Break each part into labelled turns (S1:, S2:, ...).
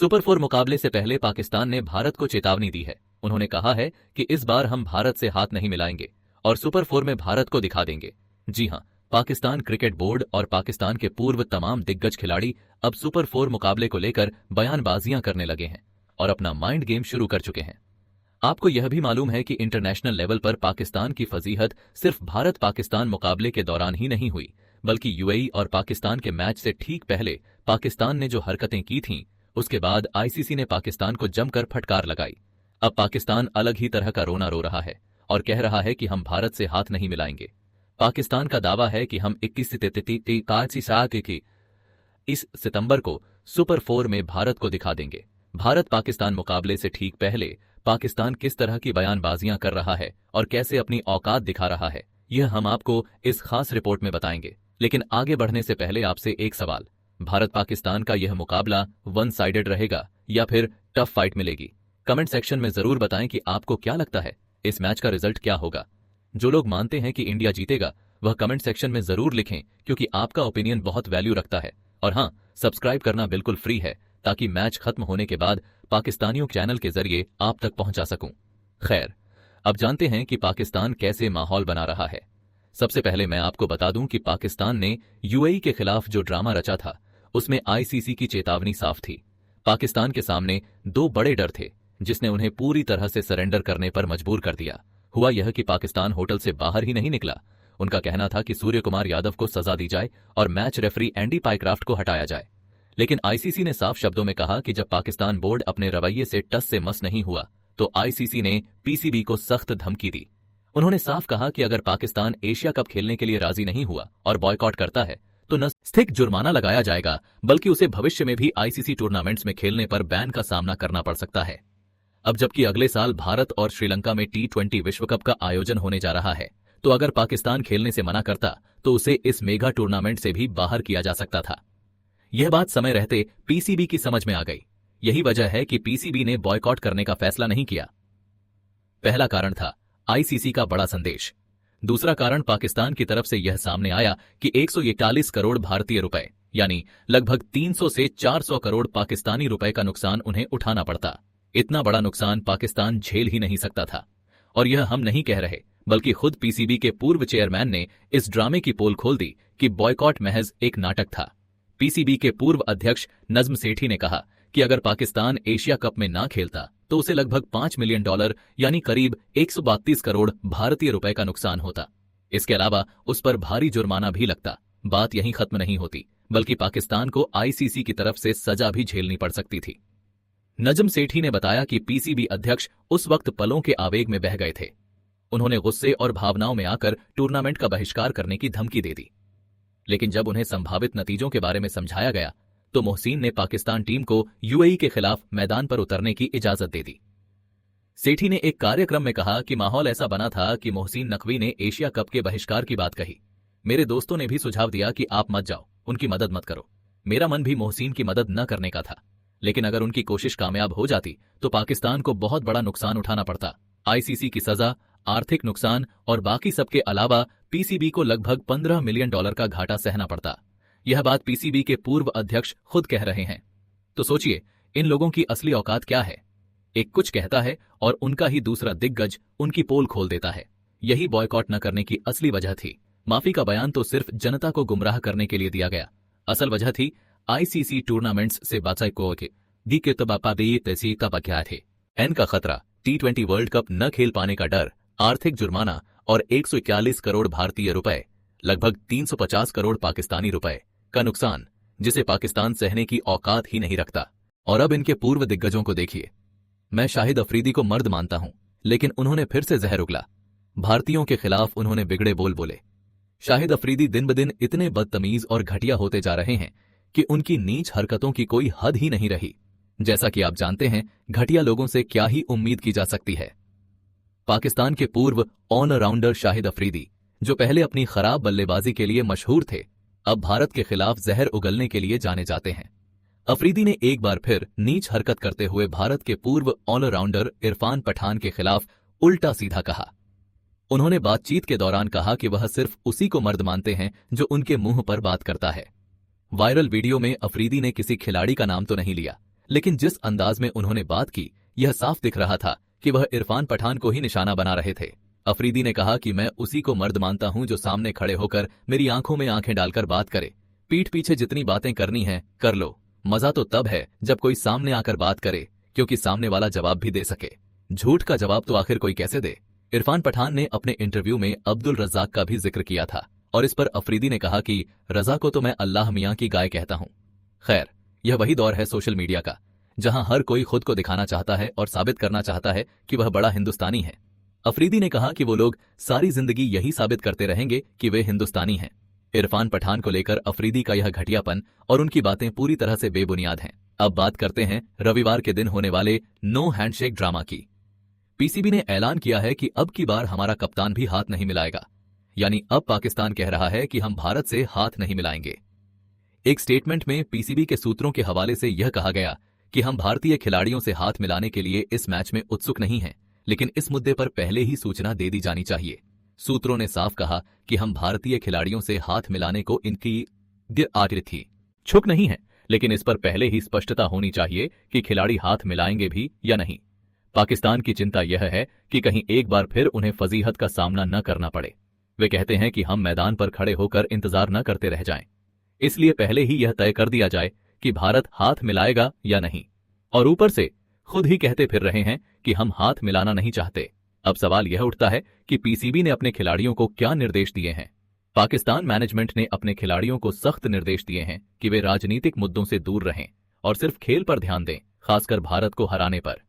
S1: Super 4 मुकाबले से पहले पाकिस्तान ने भारत को चेतावनी दी है। उन्होंने कहा है कि इस बार हम भारत से हाथ नहीं मिलाएंगे और सुपर 4 में भारत को दिखा देंगे। जी हां, पाकिस्तान क्रिकेट बोर्ड और पाकिस्तान के पूर्व तमाम दिग्गज खिलाड़ी अब सुपर 4 मुकाबले को लेकर बयानबाजियां करने लगे हैं और अपना माइंड गेम शुरू कर चुके हैं। आपको यह भी मालूम है कि इंटरनेशनल लेवल पर पाकिस्तान की फजीहत सिर्फ भारत पाकिस्तान मुकाबले के दौरान ही नहीं हुई, बल्कि यूएई और पाकिस्तान के मैच से ठीक पहले पाकिस्तान ने जो हरकतें की थीं, उसके बाद आईसीसी ने पाकिस्तान को जमकर फटकार लगाई। अब पाकिस्तान अलग ही तरह का रोना रो रहा है और कह रहा है कि हम भारत से हाथ नहीं मिलाएंगे। पाकिस्तान का दावा है कि हम 21 सितंबर को सुपर 4 में भारत को दिखा देंगे। भारत पाकिस्तान मुकाबले से ठीक पहले पाकिस्तान किस तरह की बयानबाजियां कर रहा है और कैसे अपनी औकात दिखा रहा है, यह हम आपको इस खास रिपोर्ट में बताएंगे। लेकिन आगे बढ़ने से पहले आपसे एक सवाल, भारत पाकिस्तान का यह मुकाबला वन साइडेड रहेगा या फिर टफ फाइट मिलेगी? कमेंट सेक्शन में जरूर बताएं कि आपको क्या लगता है, इस मैच का रिजल्ट क्या होगा। जो लोग मानते हैं कि इंडिया जीतेगा वह कमेंट सेक्शन में जरूर लिखें, क्योंकि आपका ओपिनियन बहुत वैल्यू रखता है। और हां, सब्सक्राइब करना बिल्कुल फ्री है ताकि मैच खत्म होने के बाद पाकिस्तानियों चैनल के जरिए आप तक पहुंचा सकूं। खैर, अब जानते हैं कि पाकिस्तान कैसे माहौल बना रहा है। सबसे पहले मैं आपको बता दूं कि पाकिस्तान ने यूएई के खिलाफ जो ड्रामा रचा था उसमें आईसीसी की चेतावनी साफ थी। पाकिस्तान के सामने दो बड़े डर थे जिसने उन्हें पूरी तरह से सरेंडर करने पर मजबूर कर दिया। हुआ यह कि पाकिस्तान होटल से बाहर ही नहीं निकला। उनका कहना था कि सूर्य कुमार यादव को सजा दी जाए और मैच रेफरी एंडी पाइक्राफ्ट को हटाया जाए। लेकिन आईसीसी ने साफ शब्दों में कहा कि जब पाकिस्तान बोर्ड अपने रवैये से टस से मस नहीं हुआ तो आईसीसी ने पीसीबी को सख्त धमकी दी। उन्होंने साफ कहा कि अगर पाकिस्तान एशिया कप खेलने के लिए राजी नहीं हुआ और बॉयकॉट करता है तो न सिर्फ जुर्माना लगाया जाएगा, बल्कि उसे भविष्य में भी आईसीसी टूर्नामेंट्स में खेलने पर बैन का सामना करना पड़ सकता है। अब जबकि अगले साल भारत और श्रीलंका में T20 विश्व कप का आयोजन होने जा रहा है, तो अगर पाकिस्तान खेलने से मना करता तो उसे इस मेगा टूर्नामेंट से भी बाहर किया जा सकता था। यह बात समय रहते पीसीबी की समझ में आ गई। यही वजह है कि पीसीबी ने बॉयकॉट करने का फैसला नहीं किया। पहला कारण था आईसीसी का बड़ा संदेश। दूसरा कारण पाकिस्तान की तरफ से यह सामने आया कि 141 करोड़ भारतीय रुपए यानी लगभग 300 से 400 करोड़ पाकिस्तानी रुपए का नुकसान उन्हें उठाना पड़ता। इतना बड़ा नुकसान पाकिस्तान झेल ही नहीं सकता था। और यह हम नहीं कह रहे, बल्कि खुद पीसीबी के पूर्व चेयरमैन ने इस ड्रामे की पोल खोल दी कि बॉयकॉट महज एक नाटक था। पीसीबी के पूर्व अध्यक्ष नज्म सेठी ने कहा कि अगर पाकिस्तान एशिया कप में ना खेलता तो उसे लगभग $5 मिलियन यानी करीब 132 करोड़ भारतीय रुपए का नुकसान होता। इसके अलावा उस पर भारी जुर्माना भी लगता। बात यहीं खत्म नहीं होती, बल्कि पाकिस्तान को आईसीसी की तरफ से सजा भी झेलनी पड़ सकती थी। नज्म सेठी ने बताया कि पीसीबी अध्यक्ष उस वक्त पलों के आवेग में बह गए थे। उन्होंने गुस्से और भावनाओं में आकर टूर्नामेंट का बहिष्कार करने की धमकी दे दी। लेकिन जब उन्हें संभावित नतीजों के बारे में समझाया गया तो मोहसिन ने पाकिस्तान टीम को यूएई के खिलाफ मैदान पर उतरने की इजाजत दे दी। सेठी ने एक कार्यक्रम में कहा कि माहौल ऐसा बना था कि मोहसिन नकवी ने एशिया कप के बहिष्कार की बात कही। मेरे दोस्तों ने भी सुझाव दिया कि आप मत जाओ, उनकी मदद मत करो। मेरा मन भी मोहसिन की मदद न करने का था, लेकिन अगर उनकी कोशिश कामयाब हो जाती तो पाकिस्तान को बहुत बड़ा नुकसान उठाना पड़ता। आईसीसी की सजा, आर्थिक नुकसान और बाकी सबके अलावा पीसीबी को लगभग $15 मिलियन का घाटा सहना पड़ता। यह बात पीसीबी के पूर्व अध्यक्ष खुद कह रहे हैं। तो सोचिए, इन लोगों की असली औकात क्या है। एक कुछ कहता है और उनका ही दूसरा दिग्गज उनकी पोल खोल देता है। यही बॉयकॉट न करने की असली वजह थी। माफी का बयान तो सिर्फ जनता को गुमराह करने के लिए दिया गया। असल वजह थी आईसीसी टूर्नामेंट्स से बाचाई को दी के तैसी का बख्या थे। एन का खतरा, T20 वर्ल्ड कप न खेल पाने का डर, आर्थिक जुर्माना और 141 करोड़ भारतीय रुपए लगभग 350 करोड़ पाकिस्तानी रुपए का नुकसान, जिसे पाकिस्तान सहने की औकात ही नहीं रखता। और अब इनके पूर्व दिग्गजों को देखिए। मैं शाहिद अफरीदी को मर्द मानता हूं, लेकिन उन्होंने फिर से जहर उगला। भारतीयों के खिलाफ उन्होंने बिगड़े बोल बोले। शाहिद अफरीदी दिन ब दिन इतने बदतमीज और घटिया होते जा रहे हैं कि उनकी नीच हरकतों की कोई हद ही नहीं रही। जैसा कि आप जानते हैं, घटिया लोगों से क्या ही उम्मीद की जा सकती है। पाकिस्तान के पूर्व ऑलराउंडर शाहिद अफरीदी, जो पहले अपनी खराब बल्लेबाजी के लिए मशहूर थे, अब भारत के खिलाफ जहर उगलने के लिए जाने जाते हैं। अफरीदी ने एक बार फिर नीच हरकत करते हुए भारत के पूर्व ऑलराउंडर इरफान पठान के खिलाफ उल्टा सीधा कहा। उन्होंने बातचीत के दौरान कहा कि वह सिर्फ उसी को मर्द मानते हैं जो उनके मुंह पर बात करता है। वायरल वीडियो में अफरीदी ने किसी खिलाड़ी का नाम तो नहीं लिया, लेकिन जिस अंदाज में उन्होंने बात की, यह साफ दिख रहा था कि वह इरफान पठान को ही निशाना बना रहे थे। अफरीदी ने कहा कि मैं उसी को मर्द मानता हूं जो सामने खड़े होकर मेरी आंखों में आंखें डालकर बात करे। पीठ पीछे जितनी बातें करनी है कर लो, मजा तो तब है जब कोई सामने आकर बात करे, क्योंकि सामने वाला जवाब भी दे सके। झूठ का जवाब तो आखिर कोई कैसे दे। इरफान पठान ने अपने इंटरव्यू में अब्दुल रज्जाक का भी जिक्र किया था और इस पर अफरीदी ने कहा कि रजा को तो मैं अल्लाह मियां की गाय कहता हूं। खैर, यह वही दौर है सोशल मीडिया का, जहां हर कोई खुद को दिखाना चाहता है और साबित करना चाहता है कि वह बड़ा हिंदुस्तानी है। अफरीदी ने कहा कि वो लोग सारी जिंदगी यही साबित करते रहेंगे कि वे हिंदुस्तानी हैं। इरफान पठान को लेकर अफरीदी का यह घटियापन और उनकी बातें पूरी तरह से बेबुनियाद हैं। अब बात करते हैं रविवार के दिन होने वाले नो हैंडशेक ड्रामा की। पीसीबी ने ऐलान किया है कि अब की बार हमारा कप्तान भी हाथ नहीं मिलाएगा, यानी अब पाकिस्तान कह रहा है कि हम भारत से हाथ नहीं मिलाएंगे। एक स्टेटमेंट में पीसीबी के सूत्रों के हवाले से यह कहा गया कि हम भारतीय खिलाड़ियों से हाथ मिलाने के लिए इस मैच में उत्सुक नहीं हैं, लेकिन इस मुद्दे पर पहले ही सूचना दे दी जानी चाहिए। सूत्रों ने साफ कहा कि हम भारतीय खिलाड़ियों से हाथ मिलाने को इनकी छुक नहीं है, लेकिन इस पर पहले ही स्पष्टता होनी चाहिए कि खिलाड़ी हाथ मिलाएंगे भी या नहीं। पाकिस्तान की चिंता यह है कि कहीं एक बार फिर उन्हें फजीहत का सामना न करना पड़े। वे कहते हैं कि हम मैदान पर खड़े होकर इंतजार न करते रह जाएं, इसलिए पहले ही यह तय कर दिया जाए कि भारत हाथ मिलाएगा या नहीं, और ऊपर से खुद ही कहते फिर रहे हैं कि हम हाथ मिलाना नहीं चाहते। अब सवाल यह उठता है कि पीसीबी ने अपने खिलाड़ियों को क्या निर्देश दिए हैं। पाकिस्तान मैनेजमेंट ने अपने खिलाड़ियों को सख्त निर्देश दिए हैं कि वे राजनीतिक मुद्दों से दूर रहें और सिर्फ खेल पर ध्यान दें, खासकर भारत को हराने पर।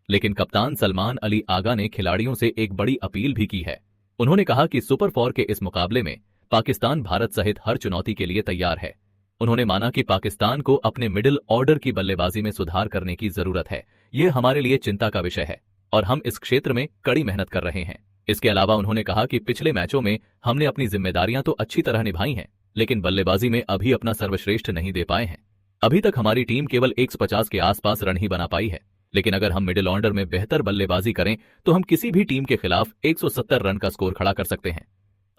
S1: लेकिन कप्तान सलमान अली आगा ने खिलाड़ियों से एक बड़ी अपील भी की है। उन्होंने कहा कि सुपर 4 के इस मुकाबले में पाकिस्तान भारत सहित हर चुनौती के लिए तैयार है। उन्होंने माना कि पाकिस्तान को अपने मिडिल ऑर्डर की बल्लेबाजी में सुधार करने की जरूरत है। यह हमारे लिए चिंता का विषय है और हम इस क्षेत्र में कड़ी मेहनत कर रहे हैं। इसके अलावा उन्होंने कहा कि पिछले मैचों में हमने अपनी जिम्मेदारियां तो अच्छी तरह निभाई हैं, लेकिन बल्लेबाजी में अभी अपना सर्वश्रेष्ठ नहीं दे पाए हैं। अभी तक हमारी टीम केवल 150 के आसपास रन ही बना पाई है, लेकिन अगर हम मिडिल ऑर्डर में बेहतर बल्लेबाजी करें तो हम किसी भी टीम के खिलाफ 170 रन का स्कोर खड़ा कर सकते हैं।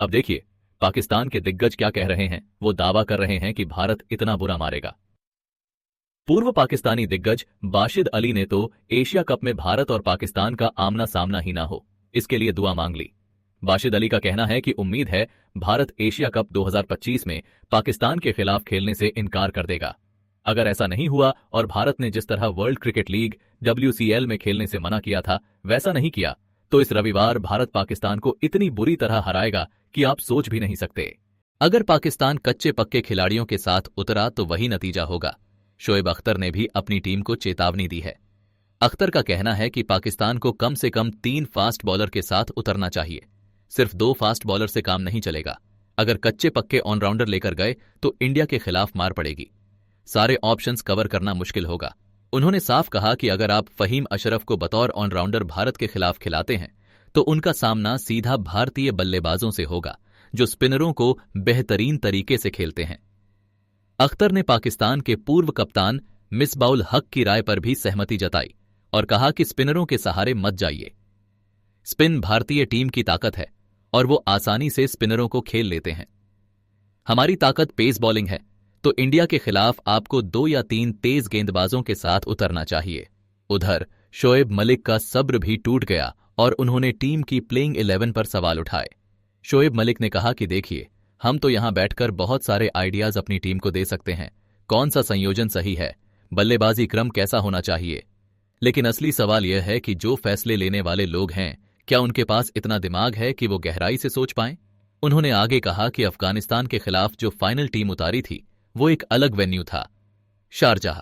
S1: अब देखिए पाकिस्तान के दिग्गज क्या कह रहे हैं। वो दावा कर रहे हैं कि भारत इतना बुरा मारेगा। पूर्व पाकिस्तानी दिग्गज बाशिद अली ने तो एशिया कप में भारत और पाकिस्तान का आमना सामना ही ना हो, इसके लिए दुआ मांग ली। बाशिद अली का कहना है कि उम्मीद है भारत एशिया कप 2025 में पाकिस्तान के खिलाफ खेलने से इनकार कर देगा। अगर ऐसा नहीं हुआ और भारत ने जिस तरह वर्ल्ड क्रिकेट लीग WCL में खेलने से मना किया था वैसा नहीं किया, तो इस रविवार भारत पाकिस्तान को इतनी बुरी तरह हराएगा कि आप सोच भी नहीं सकते। अगर पाकिस्तान कच्चे पक्के खिलाड़ियों के साथ उतरा तो वही नतीजा होगा। शोएब अख्तर ने भी अपनी टीम को चेतावनी दी है। अख्तर का कहना है कि पाकिस्तान को कम से कम 3 फास्ट बॉलर के साथ उतरना चाहिए। सिर्फ 2 फास्ट बॉलर से काम नहीं चलेगा। अगर कच्चे पक्के ऑलराउंडर लेकर गए तो इंडिया के खिलाफ मार पड़ेगी। सारे ऑप्शंस कवर करना मुश्किल होगा। उन्होंने साफ कहा कि अगर आप फहीम अशरफ को बतौर ऑलराउंडर भारत के खिलाफ खिलाते हैं तो उनका सामना सीधा भारतीय बल्लेबाजों से होगा जो स्पिनरों को बेहतरीन तरीके से खेलते हैं। अख्तर ने पाकिस्तान के पूर्व कप्तान मिसबाउल हक की राय पर भी सहमति जताई और कहा कि स्पिनरों के सहारे मत जाइए। स्पिन भारतीय टीम की ताकत है और वो आसानी से स्पिनरों को खेल लेते हैं। हमारी ताकत पेस बॉलिंग है, तो इंडिया के खिलाफ आपको 2 या 3 तेज गेंदबाजों के साथ उतरना चाहिए। उधर शोएब मलिक का सब्र भी टूट गया और उन्होंने टीम की प्लेइंग 11 पर सवाल उठाए। शोएब मलिक ने कहा कि देखिए, हम तो यहां बैठकर बहुत सारे आइडियाज अपनी टीम को दे सकते हैं, कौन सा संयोजन सही है, बल्लेबाजी क्रम कैसा होना चाहिए, लेकिन असली सवाल यह है कि जो फैसले लेने वाले लोग हैं क्या उनके पास इतना दिमाग है कि वो गहराई से सोच पाएं। उन्होंने आगे कहा कि अफगानिस्तान के खिलाफ जो फाइनल टीम उतारी थी वो एक अलग वेन्यू था, शारजाह,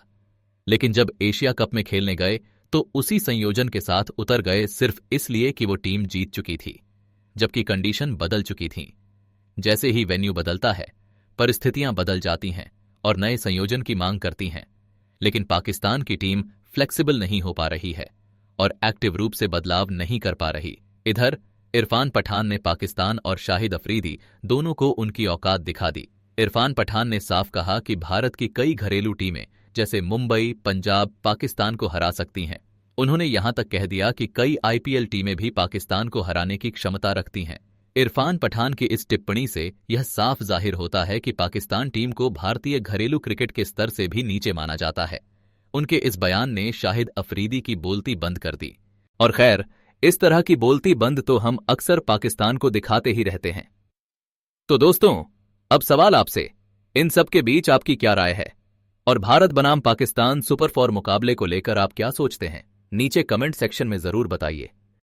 S1: लेकिन जब एशिया कप में खेलने गए तो उसी संयोजन के साथ उतर गए सिर्फ इसलिए कि वो टीम जीत चुकी थी, जबकि कंडीशन बदल चुकी थी। जैसे ही वेन्यू बदलता है परिस्थितियां बदल जाती हैं और नए संयोजन की मांग करती हैं, लेकिन पाकिस्तान की टीम फ्लेक्सिबल नहीं हो पा रही है और एक्टिव रूप से बदलाव नहीं कर पा रही। इधर इरफान पठान ने पाकिस्तान और शाहिद अफरीदी दोनों को उनकी औकात दिखा दी। इरफान पठान ने साफ कहा कि भारत की कई घरेलू टीमें जैसे मुंबई, पंजाब पाकिस्तान को हरा सकती हैं। उन्होंने यहां तक कह दिया कि कई IPL टीमें भी पाकिस्तान को हराने की क्षमता रखती हैं। इरफान पठान की इस टिप्पणी से यह साफ जाहिर होता है कि पाकिस्तान टीम को भारतीय घरेलू क्रिकेट के स्तर से भी नीचे माना जाता है। उनके इस बयान ने शाहिद अफरीदी की बोलती बंद कर दी। और खैर, इस तरह की बोलती बंद तो हम अक्सर पाकिस्तान को दिखाते ही रहते हैं। तो दोस्तों, अब सवाल आपसे, इन सब के बीच आपकी क्या राय है? और भारत बनाम पाकिस्तान सुपर 4 मुकाबले को लेकर आप क्या सोचते हैं? नीचे कमेंट सेक्शन में जरूर बताइए।